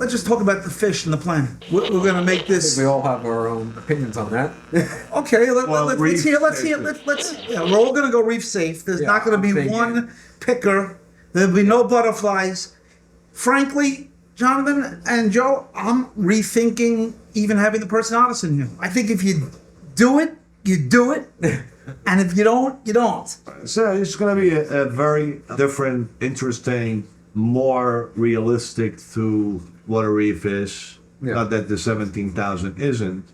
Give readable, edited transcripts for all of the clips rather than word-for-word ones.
let's just talk about the fish and the plan. We're going to make this. We all have our own opinions on that. Okay, let's hear. Yeah, we're all going to go reef safe. There's not going to be one picker. There'll be no butterflies. Frankly, Jonathan and Joe, I'm rethinking even having the person honest in here. I think if you do it, you do it. And if you don't, you don't. So it's going to be a very different, interesting, more realistic to what a reef is. Yeah. Not that the 17,000 isn't,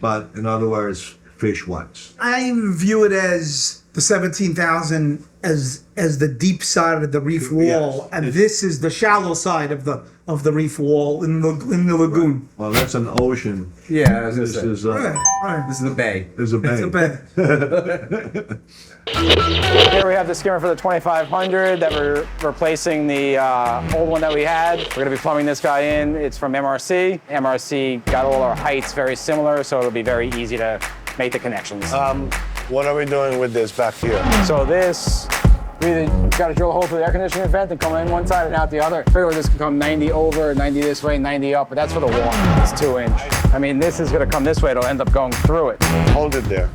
but in other words, fish-wise. I view it as the 17,000 as the deep side of the reef wall, yes. And this is the shallow side of the reef wall in the lagoon. Right. Well, that's an ocean. Yeah, this is right. This is the bay. There's a bay. It's a bay. Here we have the skimmer for the 2500 that we're replacing the old one that we had. We're going to be plumbing this guy in. It's from MRC. MRC got all our heights very similar, so it'll be very easy to make the connections. What are we doing with this back here? So this, we either got to drill a hole through the air conditioning vent and come in one side and out the other. Figure this can come 90 over, 90 this way, 90 up, but that's for the wall. It's 2 inch. I mean, this is going to come this way. It'll end up going through it. Hold it there.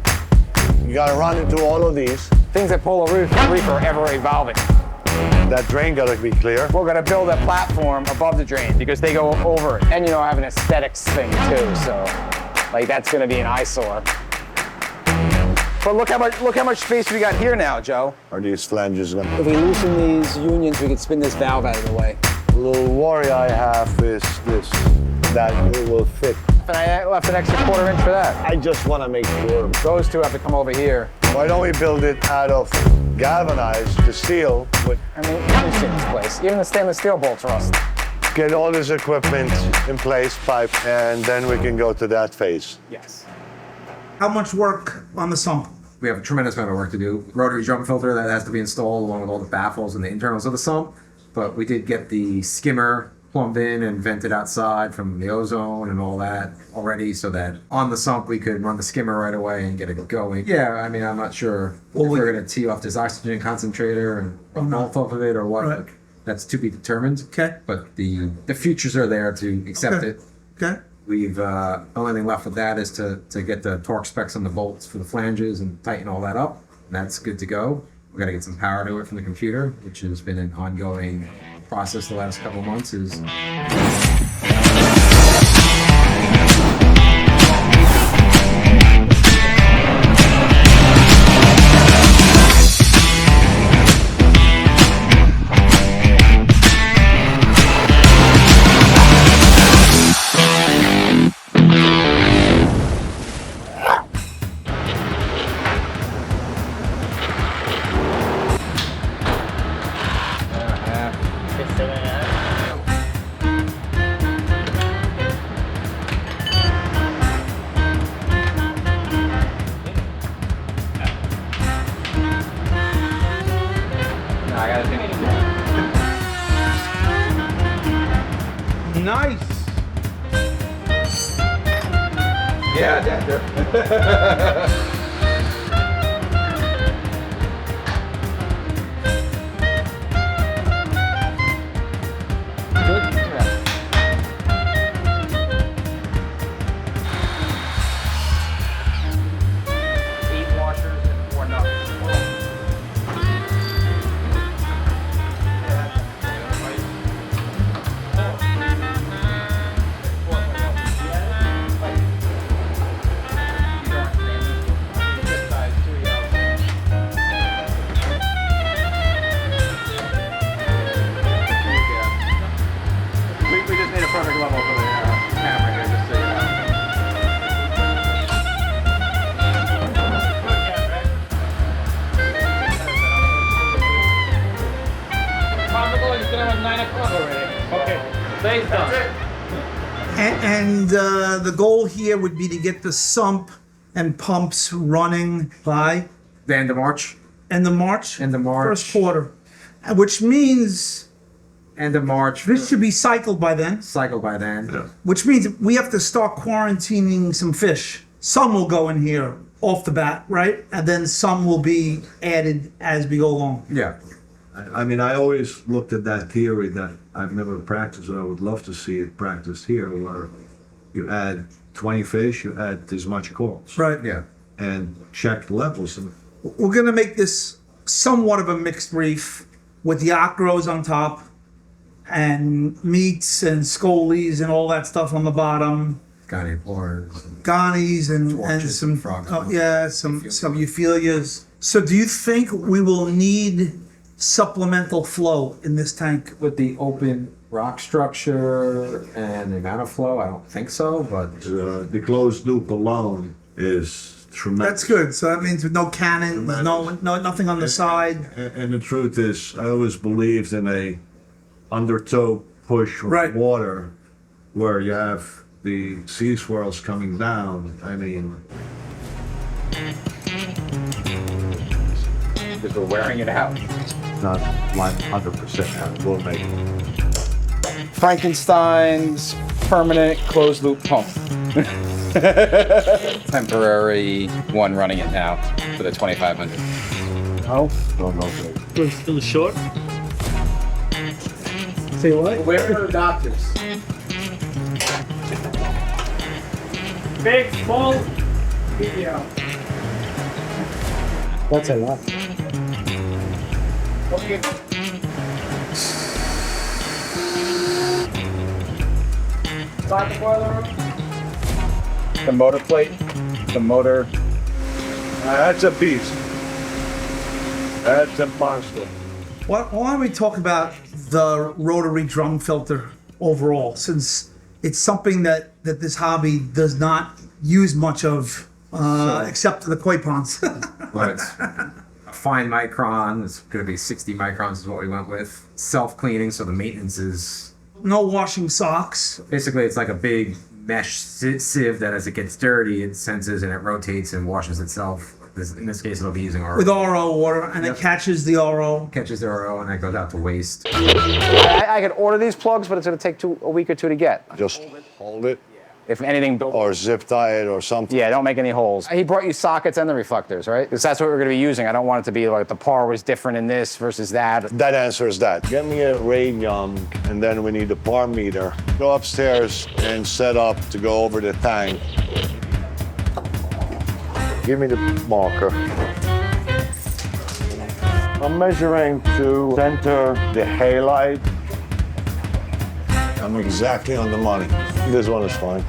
You got to run into all of these. Things at Polo Reef are ever evolving. That drain got to be clear. We're going to build a platform above the drain because they go over it. And, I have an aesthetics thing too, so like that's going to be an eyesore. But look how much space we got here now, Joe. Are these flanges going to... If we loosen these unions, we could spin this valve out of the way. The little worry I have is this, that it will fit. And I left an extra 1/4 inch for that. I just want to make sure. Those two have to come over here. Why don't we build it out of galvanized, the steel? I mean, you've seen this place. Even the stainless steel bolts rust. Get all this equipment in place, pipe, and then we can go to that phase. Yes. How much work on the sump? We have a tremendous amount of work to do. Rotary drum filter that has to be installed along with all the baffles and the internals of the sump. But we did get the skimmer plumbed in and vented outside from the ozone and all that already, so that on the sump we could run the skimmer right away and get it going. Yeah, I mean, I'm not sure if we're going to tee off this oxygen concentrator and melt off of it or what. Right. That's to be determined. Okay. But the futures are there to accept it. Okay. We've the only thing left with that is to get the torque specs on the bolts for the flanges and tighten all that up. And that's good to go. We got to get some power to it from the computer, which has been an ongoing process the last couple of months. Nice. Yeah, Dad. Perfect level for the camera here, just so you know. It's gonna have 9 o'clock already. Okay, today's done. And the goal here would be to get the sump and pumps running by The end of March. end of March. End of March. First quarter, which means End of March. this should be cycled by then. Cycle by then. Yeah. Which means we have to start quarantining some fish. Some will go in here off the bat, right? And then some will be added as we go along. Yeah. I mean, I always looked at that theory that I've never practiced, but I would love to see it practiced here, where you add 20 fish, you add as much corals. Right. Yeah. And check levels. And We're gonna make this somewhat of a mixed reef with the acros on top and meats and scolies and all that stuff on the bottom. Ganies and Torches, some frogs. some euphyllias. So do you think we will need supplemental flow in this tank? With the open rock structure and the amount of flow, I don't think so, but the closed loop alone is tremendous. That's good. So that means with no cannons, no nothing on the side. And the truth is, I always believed in a undertow push of Right. water where you have the sea swirls coming down. I mean, Because we're wearing it out. not 100% out. We'll make it. Frankenstein's permanent closed loop pump. Temporary one running it now for the 2500. Oh, Don't know if we're still short. Say what? where are the doctors? Big, small, medium. That's a lot. The motor plate, the motor. That's a beast. That's a monster. Why don't we talk about the rotary drum filter overall, since it's something that this hobby does not use much of, except the koi ponds. But it's a fine micron. It's going to be 60 microns is what we went with. Self-cleaning, so the maintenance is... No washing socks. Basically, it's like a big mesh sieve that as it gets dirty, it senses and it rotates and washes itself. In this case, it'll be using RO. With RO water, and Yep. it catches the RO. Catches the RO and that goes out to waste. I could order these plugs, but it's going to take a week or two to get. Just hold it If anything, or zip tie it or something. yeah, don't make any holes. He brought you sockets and the reflectors, right? Because that's what we're going to be using. I don't want it to be like the par was different in this versus that. That answers that. Get me a radium, and then we need a par meter. Go upstairs and set up to go over the tank. Give me the marker. I'm measuring to center the halide. I'm exactly on the money. This one is fine.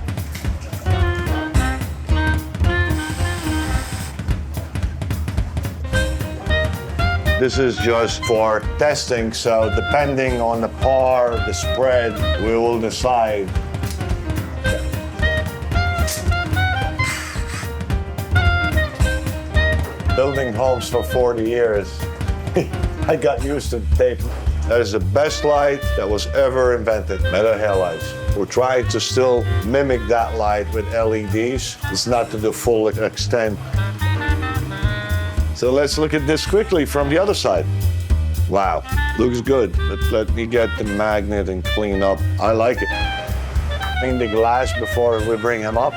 This is just for testing, so depending on the par, the spread, we will decide. Building homes for 40 years, I got used to tape. That is the best light that was ever invented, metal halides. We're trying to still mimic that light with LEDs. It's not to the full extent. So let's look at this quickly from the other side. Wow, looks good. But let me get the magnet and clean up. I like it. Clean the glass before we bring him up.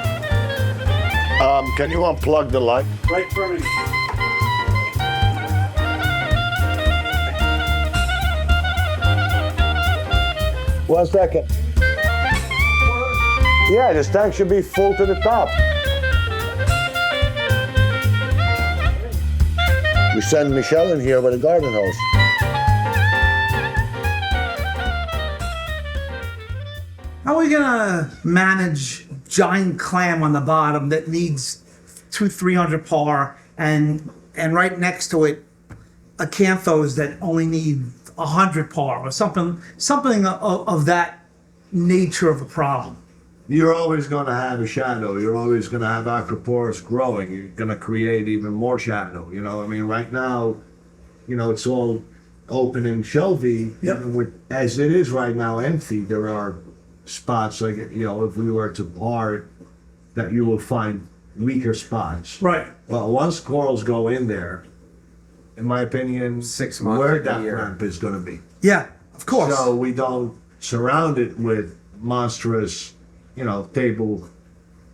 Can you unplug the light? Right for me. 1 second. Yeah, this tank should be full to the top. We send Michelle in here with a garden hose. How are we gonna manage giant clam on the bottom that needs 200-300 par, and right next to it, acanthos that only need 100 par, or something of that nature of a problem? You're always going to have a shadow. You're always going to have acroporis growing. You're going to create even more shadow. You know, I mean, right now, you know, it's all open and shelvy. Yep. Even with, as it is right now, empty. There are spots like, you know, if we were to par, that you will find weaker spots. Right. Well, once corals go in there, in my opinion, 6 months where to a that year. ramp is going to be. Yeah, of course. So we don't surround it with monstrous, you know, table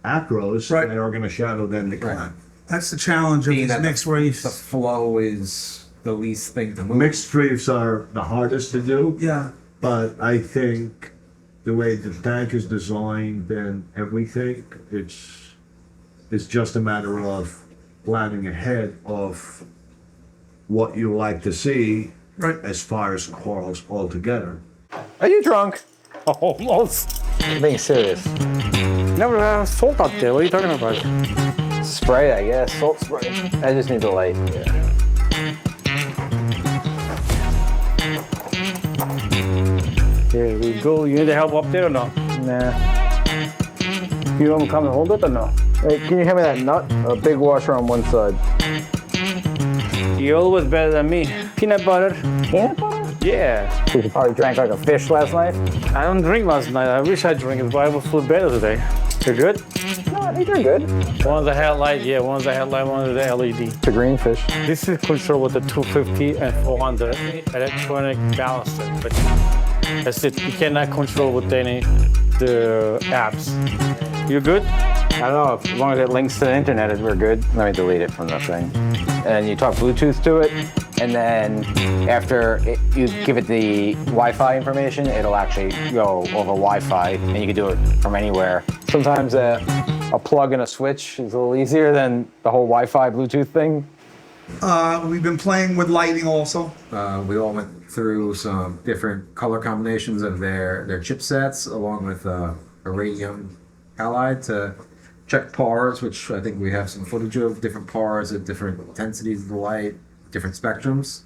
acros Right. that are going to shadow then the Right. climb. That's the challenge of Being these that mixed the reefs. flow is the least thing to move. Mixed reefs are the hardest to do. Yeah. But I think the way the tank is designed and everything, it's just a matter of planning ahead of what you like to see as far as corals altogether. Are you drunk? Almost. I'm being serious. Never have salt out there. What are you talking about? Spray, I guess. Salt spray. I just need the light. Yeah. There we go. You need help up there or no? Nah. You want to come and hold it or no? Hey, can you hand me that nut? A big washer on one side. You're always better than me. Peanut butter. Peanut butter? Yeah. You probably drank like a fish last night. I don't drink last night. I wish I drank it, but I would feel better today. You're good? No, I think you're good. One's a headlight, yeah. One's a headlight, one is the LED. The green fish. This is controlled with the 250 and 400 electronic balancer, but that's it. You cannot control with the apps. You good? I don't know, as long as it links to the internet, we're good. Let me delete it from the thing. And you talk Bluetooth to it, and then after you give it the Wi-Fi information, it'll actually go over Wi-Fi, and you can do it from anywhere. Sometimes a plug and a switch is a little easier than the whole Wi-Fi Bluetooth thing. We've been playing with lighting also. We all went through some different color combinations of their chipsets, along with iridium halide to check pars, which I think we have some footage of, different pars at different intensities of the light, different spectrums.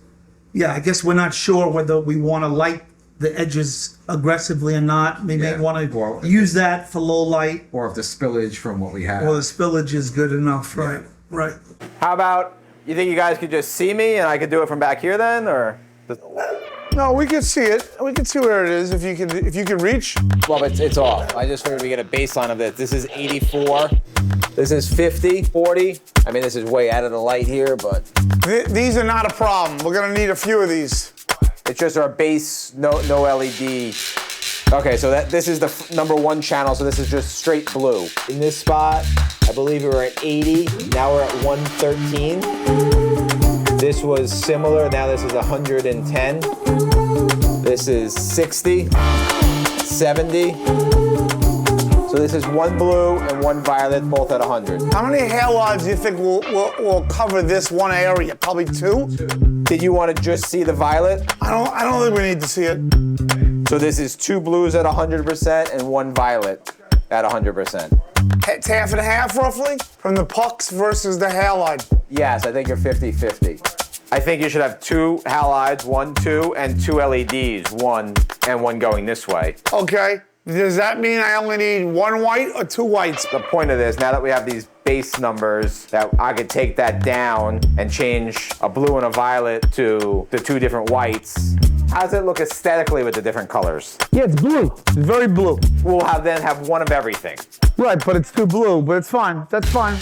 Yeah, I guess we're not sure whether we want to light the edges aggressively or not. We may want to use that for low light. Or if the spillage from what we have. Or the spillage is good enough, right? Right. How about, you think you guys could just see me and I could do it from back here then, or? No, we can see it. We can see where it is if you can reach. Well, it's off. I just figured we get a baseline of this. This is 84. This is 50, 40. I mean, this is way out of the light here, but. These are not a problem. We're gonna need a few of these. It's just our base, no LED. Okay, so this is the number 1 channel, so this is just straight blue. In this spot, I believe we were at 80. Now we're at 113. This was similar, now this is 110. This is 60, 70. So this is 1 blue and 1 violet, both at 100. How many halides do you think will cover this one area? Probably 2? Did you want to just see the violet? I don't think we need to see it. So this is 2 blues at 100% and 1 violet at 100%. It's half and half, roughly, from the pucks versus the halide. Yes, I think you're 50-50. I think you should have 2 halides, 1, 2, and 2 LEDs, 1 and 1 going this way. Okay. Does that mean I only need 1 white or 2 whites? The point of this, now that we have these base numbers, that I could take that down and change a blue and a violet to the 2 different whites. How does it look aesthetically with the different colors? Yeah, it's blue. It's very blue. We'll then have 1 of everything. Right, but it's too blue, but it's fine. That's fine.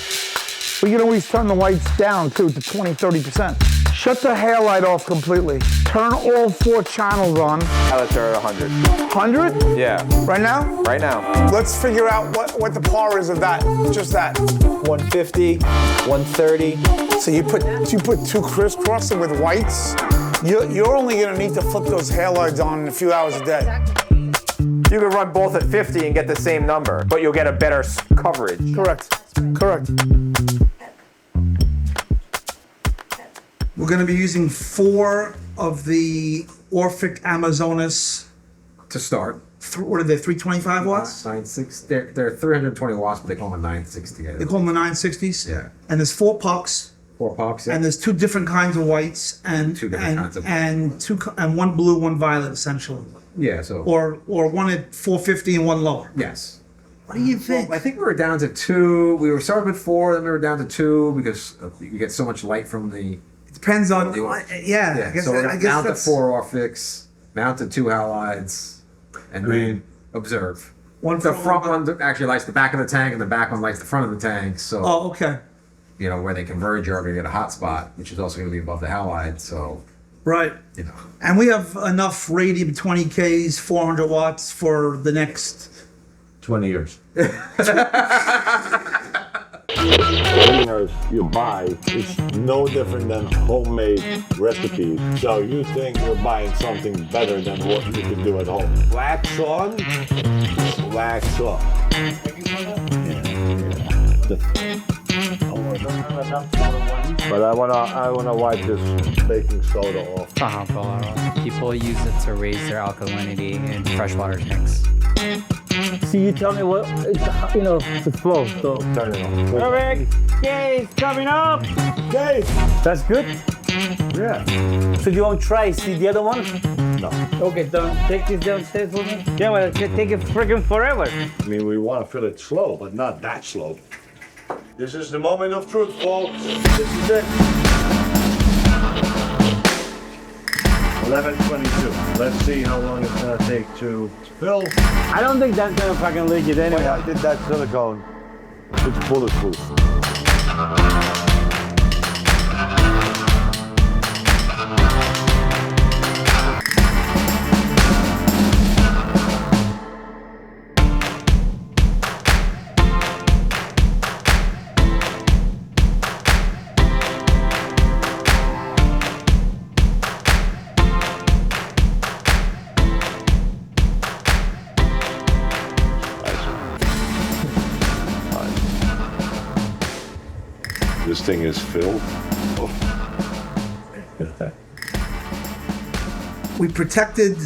We can always turn the whites down, too, to 20, 30%. Shut the halide off completely. Turn all 4 channels on. Violets are at 100. 100? Yeah. Right now? Right now. Let's figure out what the par is of that. Just that. 150, 130. So you put 2 crisscrossing with whites. You're only gonna need to flip those halides on in a few hours a day. You can run both at 50 and get the same number, but you'll get a better coverage. Correct. Correct. We're going to be using 4 of the Orphic Amazonas. To start. What are they, 325 watts? 960. They're 320 watts, but they call them 960. They call them the 960s? Yeah. And there's 4 pucks. 4 pucks, yeah. And there's 2 different kinds of whites and 2 different kinds of and 1 blue, 1 violet, essentially. Yeah, so. Or 1 at 450 and 1 lower. Yes. What do you think? Well, I think we were down to 2. We were starting with 4, then we were down to 2 because you get so much light from the. Depends on, Yeah, I guess, so we're I gonna guess mount the that's 4 Orphics, mount the 2 halides, and then observe. one The for front one. one actually lights the back of the tank, and the back one lights the front of the tank. So, Oh, okay. you know, where they converge, you're going to get a hot spot, which is also going to be above the halide. So, Right. you know. And we have enough radium 20Ks, 400 watts for the next. 20 years. Cleaners you buy is no different than homemade recipes. So you think you're buying something better than what you can do at home. Wax on, wax off. But I wanna wipe this baking soda off. People use it to raise their alkalinity in freshwater tanks. See, you tell me what, to flow. So Turn it off. perfect. Okay, it's coming up. Okay. That's good. Yeah. So you want to try? See the other one? No. Okay, then take this downstairs for me. Yeah, well, it can take it freaking forever. I mean, we want to fill it slow, but not that slow. This is the moment of truth, folks. This is it. 11:22. Let's see how long it's gonna take to fill. I don't think that's gonna fucking leak it anyway. I did that silicone. It's bulletproof. This thing is filled. Oh. We protected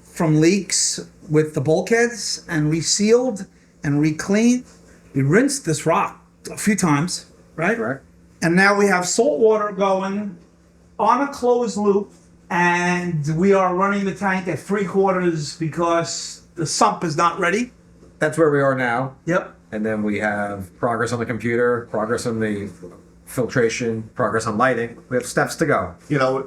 from leaks with the bulkheads and resealed and recleaned. We rinsed this rock a few times, right? Correct. And now we have salt water going on a closed loop, and we are running the tank at 3/4 because the sump is not ready. That's where we are now. Yep. And then we have progress on the computer, progress on the filtration, progress on lighting. We have steps to go. You know,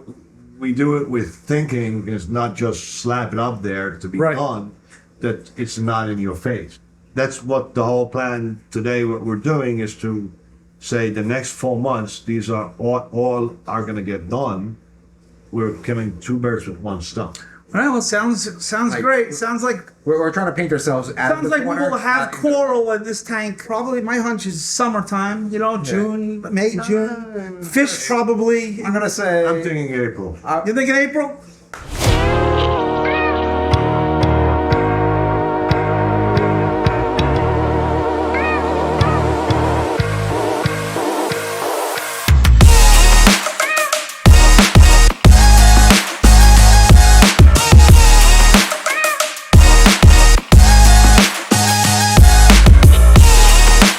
we do it with thinking. It's not just slap it up there to be Right. done, that it's not in your face. That's what the whole plan today, what we're doing is to say the next 4 months, these are all are going to get done. We're killing two birds with one stone. Well, it sounds great. Sounds like We're trying to paint ourselves out of Sounds the like we corner. will have coral in this tank. Probably, my hunch is summertime. June, May, June. Fish probably. I'm gonna say. I'm thinking April. You thinking April?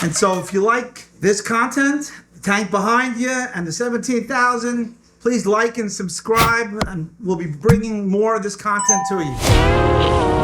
And so if you like this content, the tank behind you and the 17,000, please like and subscribe, and we'll be bringing more of this content to you.